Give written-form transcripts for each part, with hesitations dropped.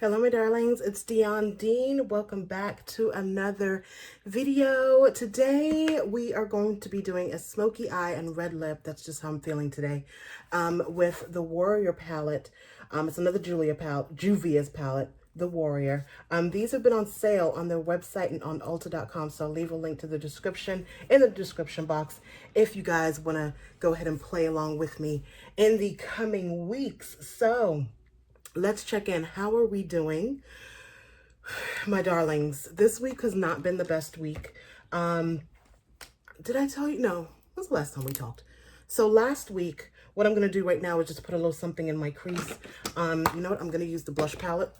Hello my darlings, it's Dion Dean. Welcome back to another video. Today we are going to be doing a smoky eye and red lip. That's just how I'm feeling today. With the Warrior palette. It's another Juvia's palette, the Warrior. These have been on sale on their website and on Ulta.com, so I'll leave a link to the description in the description box if you guys want to go ahead and play along with me in the coming weeks. So let's check in. How are we doing, my darlings? This week has not been the best week. Did I tell you? No. When was the last time we talked? So last week, what I'm going to do right now is just put a little something in my crease. You know what? I'm going to use the blush palette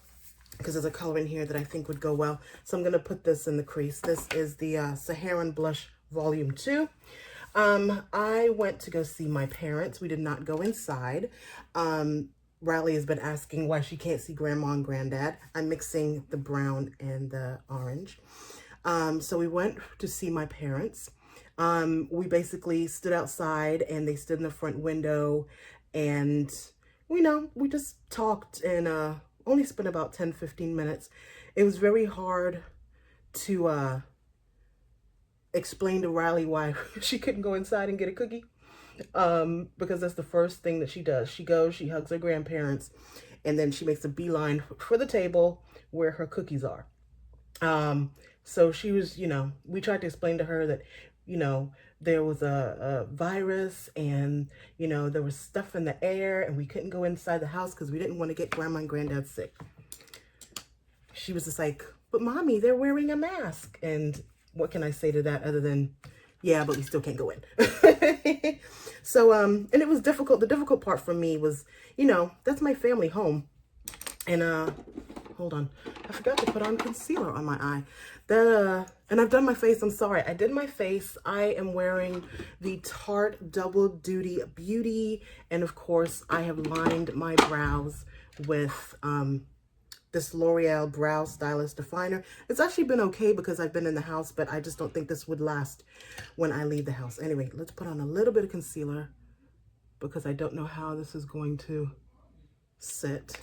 because there's a color in here that I think would go well. So I'm going to put this in the crease. This is the Saharan Blush Volume 2. I went to go see my parents. We did not go inside. Riley has been asking why she can't see grandma and granddad. I'm mixing the brown and the orange. So we went to see my parents. We basically stood outside and they stood in the front window and, you know, we just talked and only spent about 10-15 minutes. It was very hard to explain to Riley why she couldn't go inside and get a cookie. Because that's the first thing that she does. She goes, she hugs her grandparents, and then she makes a beeline for the table where her cookies are. So she was, you know, we tried to explain to her that, you know, there was a virus and, you know, there was stuff in the air and we couldn't go inside the house because we didn't want to get grandma and granddad sick. She was just like, but mommy, they're wearing a mask. And what can I say to that other than, yeah, but we still can't go in. So, and it was difficult. The difficult part for me was, you know, that's my family home. And, hold on. I forgot to put on concealer on my eye. And I've done my face. I'm sorry. I did my face. I am wearing the Tarte Double Duty Beauty. And of course, I have lined my brows with, this L'Oreal Brow Stylist Definer. It's actually been okay because I've been in the house, but I just don't think this would last when I leave the house. Anyway, let's put on a little bit of concealer because I don't know how this is going to sit.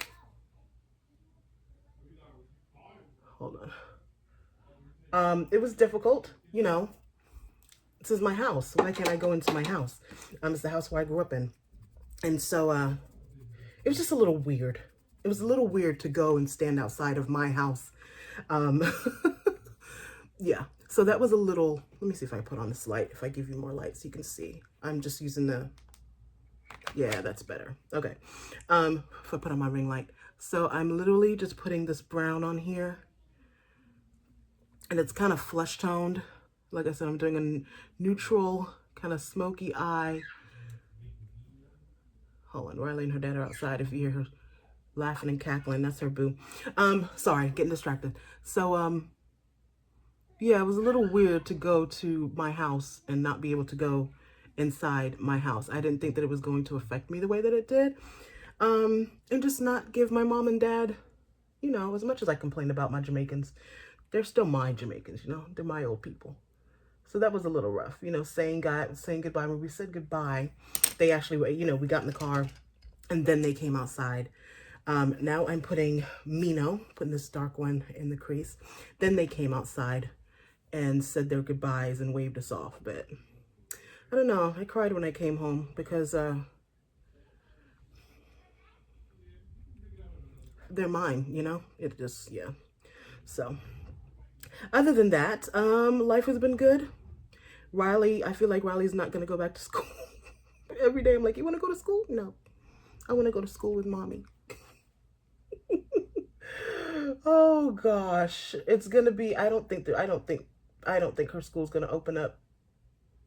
Hold on. It was difficult, you know. This is my house. Why can't I go into my house? It's the house where I grew up in. And so it was just a little weird. It was a little weird to go and stand outside of my house. Yeah, so that was a little, let me see if I put on this light, if I give you more light so you can see. I'm just using the, yeah, that's better. Okay, if I put on my ring light. So I'm literally just putting this brown on here. And it's kind of flesh toned. Like I said, I'm doing a neutral, kind of smoky eye. Hold on, Riley and her dad are outside if you hear her laughing and cackling. That's her boo. Sorry, getting distracted. So, yeah, it was a little weird to go to my house and not be able to go inside my house. I didn't think that it was going to affect me the way that it did. And just not give my mom and dad, you know, as much as I complain about my Jamaicans, they're still my Jamaicans, you know, they're my old people. So that was a little rough, you know, saying goodbye. When we said goodbye, they actually, you know, we got in the car and then they came outside. Now I'm putting putting this dark one in the crease. Then they came outside and said their goodbyes and waved us off. But I don't know. I cried when I came home because they're mine, you know? It just, yeah. So other than that, life has been good. Riley, I feel like Riley's not going to go back to school. Every day I'm like, you want to go to school? No. I want to go to school with mommy. Oh gosh, it's gonna be. I don't think her school's gonna open up.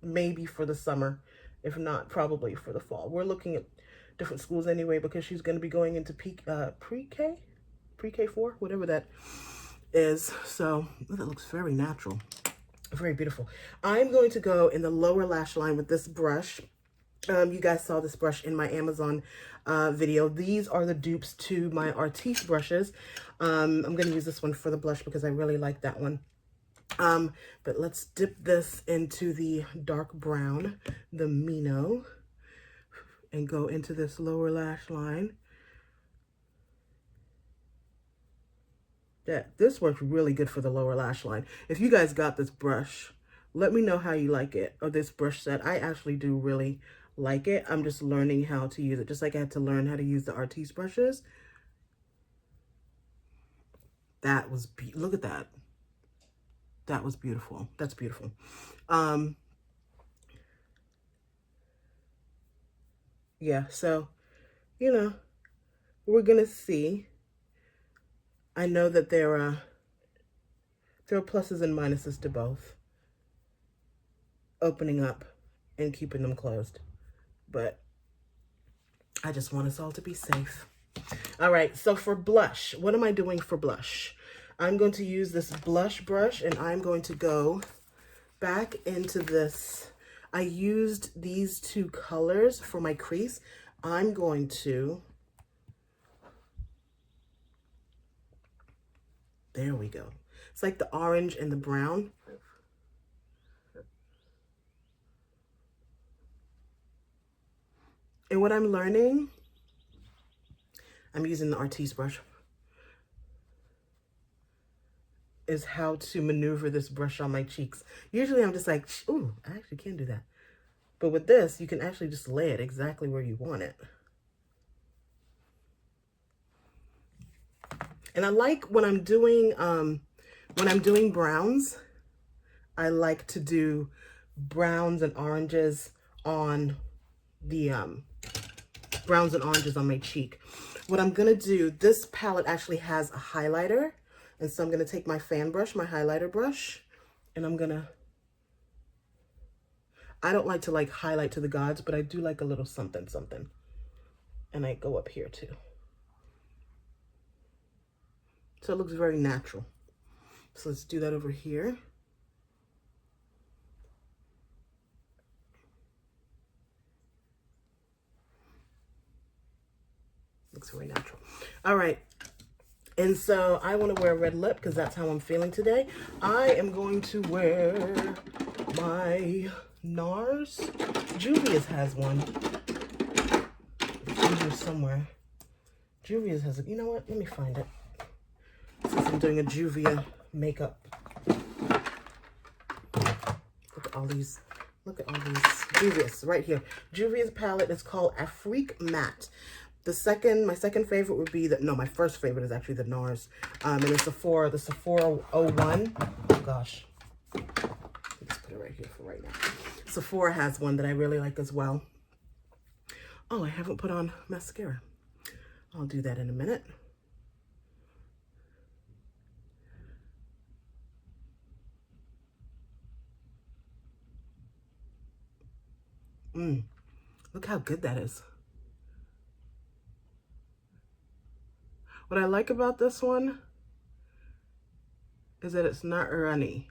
Maybe for the summer, if not, probably for the fall. We're looking at different schools anyway because she's gonna be going into pre-K 4, whatever that is. So that looks very natural, very beautiful. I'm going to go in the lower lash line with this brush. You guys saw this brush in my Amazon video. These are the dupes to my Artiste brushes. I'm going to use this one for the blush because I really like that one. But let's dip this into the dark brown, the Mino, and go into this lower lash line. This works really good for the lower lash line. If you guys got this brush, let me know how you like it, or this brush set. I actually do really like it. I'm just learning how to use it, just like I had to learn how to use the Artiste brushes. That was, look at that. That was beautiful. That's beautiful. Yeah, so, you know, we're gonna see. I know that there are pluses and minuses to both. Opening up and keeping them closed. But I just want us all to be safe. All right, so for blush, what am I doing for blush? I'm going to use this blush brush, and I'm going to go back into this. I used these two colors for my crease. I'm going to, there we go. It's like the orange and the brown. And what I'm learning, I'm using the Artiste brush, is how to maneuver this brush on my cheeks. Usually I'm just like, ooh, I actually can't do that. But with this, you can actually just lay it exactly where you want it. And I like when I'm doing browns, I like to do browns and oranges on the browns and oranges on my cheek. What I'm gonna do, this palette actually has a highlighter, and so I'm gonna take my fan brush, my highlighter brush, and I don't like to like highlight to the gods, but I do like a little something something. And I go up here too. So it looks very natural. So let's do that over here. Looks very natural. All right. And so I want to wear a red lip because that's how I'm feeling today. I am going to wear my NARS. Juvia's has one. It's in here somewhere. Juvia's has it. You know what? Let me find it. Since I'm doing a Juvia makeup. Look at all these. Look at all these. Juvia's right here. Juvia's palette is called Afrique Matte. My second favorite would be my first favorite is actually the NARS. And the Sephora 01. Oh gosh. Let's put it right here for right now. Sephora has one that I really like as well. Oh, I haven't put on mascara. I'll do that in a minute. Look how good that is. What I like about this one is that it's not runny.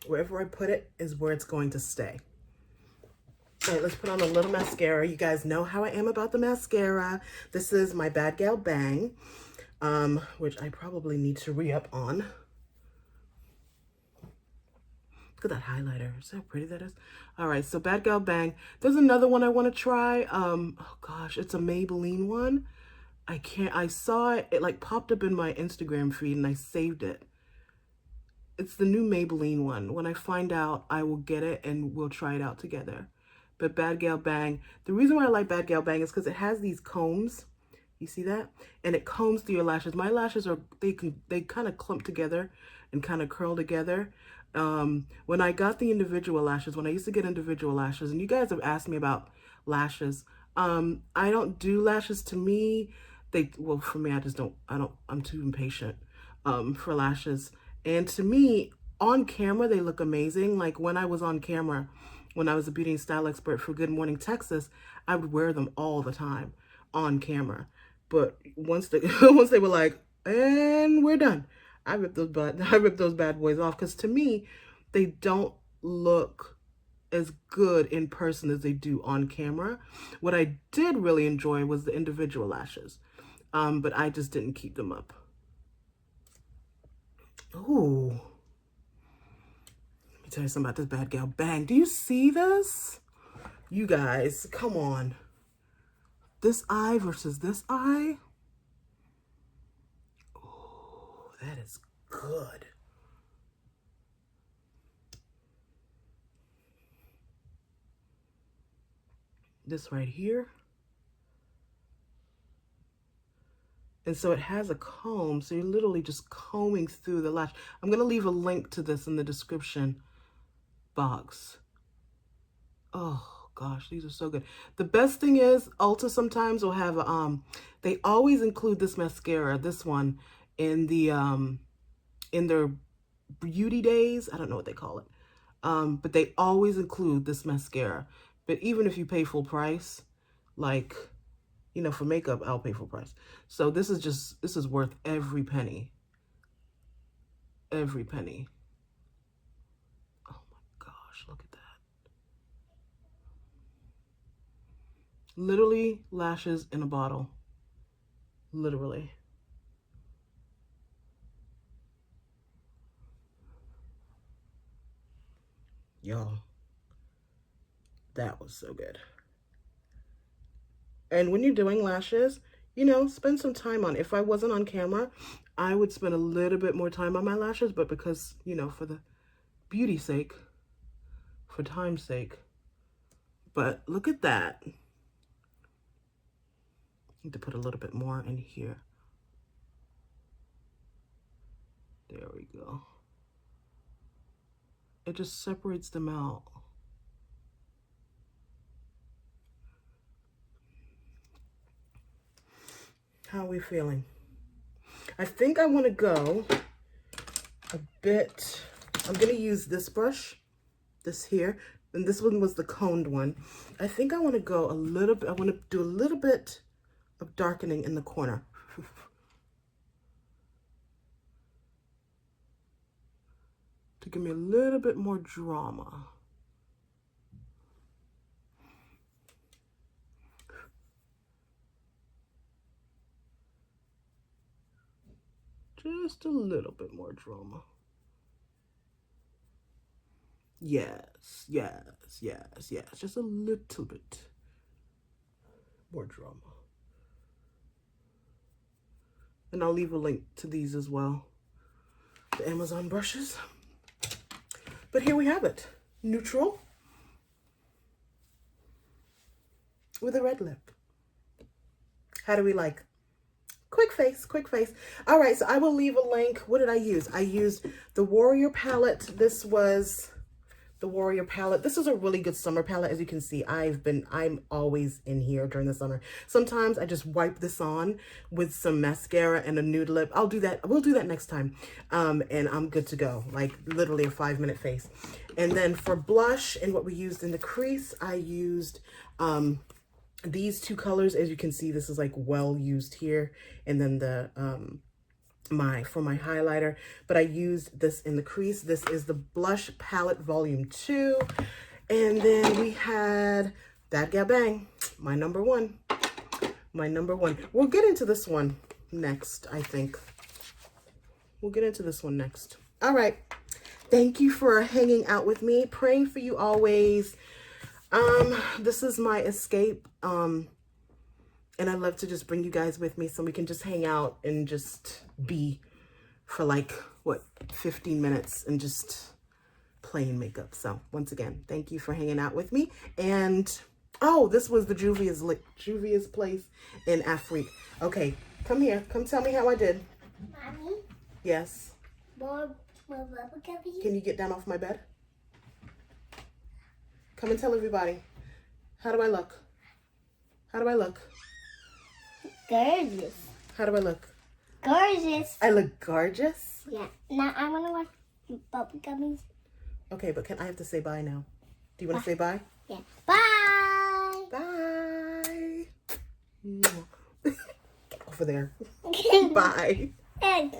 Wherever I put it is where it's going to stay. All right, let's put on a little mascara. You guys know how I am about the mascara. This is my Bad Gal Bang, which I probably need to re-up on. Look at that highlighter. See how pretty that is? All right, so Bad Gal Bang. There's another one I want to try. Oh gosh, it's a Maybelline one. I saw it like popped up in my Instagram feed and I saved it. It's the new Maybelline one. When I find out, I will get it and we'll try it out together. But Bad Gal Bang, the reason why I like Bad Gal Bang is because it has these combs. You see that? And it combs through your lashes. My lashes they kind of clump together and kind of curl together. When I got the individual lashes, when I used to get individual lashes, and you guys have asked me about lashes, I don't do lashes. To me, for me, I'm too impatient, for lashes. And to me, on camera, they look amazing. Like when I was on camera, when I was a beauty and style expert for Good Morning Texas, I would wear them all the time on camera. But once they were like, and we're done, I ripped those bad boys off, because to me, they don't look as good in person as they do on camera. What I did really enjoy was the individual lashes, but I just didn't keep them up. Ooh. Let me tell you something about this Bad Gal Bang. Do you see this? You guys, come on. This eye versus this eye. Oh, that is good. This right here. And so it has a comb, so you're literally just combing through the lash. I'm going to leave a link to this in the description box. Oh gosh, these are so good. The best thing is Ulta sometimes will have they always include this mascara, this one, in the in their beauty days. I don't know what they call it. But they always include this mascara. But even if you pay full price, like, you know, for makeup, I'll pay full price. So this is worth every penny. Every penny. Oh my gosh, look at that. Literally lashes in a bottle. Literally. Y'all, that was so good. And when you're doing lashes, you know, spend some time on it. If I wasn't on camera, I would spend a little bit more time on my lashes, but because, you know, for the beauty's sake, for time's sake. But look at that. Need to put a little bit more in here. There we go. It just separates them out. How are we feeling? I think I want to go a bit, I'm going to use this brush, this here, and this one was the coned one. I think I want to go a little bit, I want to do a little bit of darkening in the corner. To give me a little bit more drama. Just a little bit more drama. Yes, yes, yes, yes. Just a little bit more drama. And I'll leave a link to these as well. The Amazon brushes. But here we have it. Neutral. With a red lip. How do we like? Quick face, quick face. All right, so I will leave a link. What did I use? I used the Warrior palette. This was the Warrior palette. This is a really good summer palette. As you can see, I'm always in here during the summer. Sometimes I just wipe this on with some mascara and a nude lip. I'll do that. We'll do that next time. And I'm good to go. Like literally a 5-minute face. And then for blush and what we used in the crease, I used these two colors. As you can see, this is like well used here, and then the for my highlighter, but I used this in the crease. This is the Blush Palette Volume 2, and then we had That Gal Bang, my number one. We'll get into this one next. I think we'll get into this one next. All right, thank you for hanging out with me, praying for you always. This is my escape, and I love to just bring you guys with me so we can just hang out and just be for like, what, 15 minutes and just plain makeup. So once again, thank you for hanging out with me. And, oh, this was the Juvia's place in Afrique. Okay, come here. Come tell me how I did. Mommy? Yes? More rubber gummies? Can you get down off my bed? Come and tell everybody. How do I look? How do I look? Gorgeous. How do I look? Gorgeous. I look gorgeous? Yeah. Now I want to watch bubble gummies. Okay, but I have to say bye now. Do you want to say bye? Yeah. Bye. Bye. Get over there. Bye. Bye.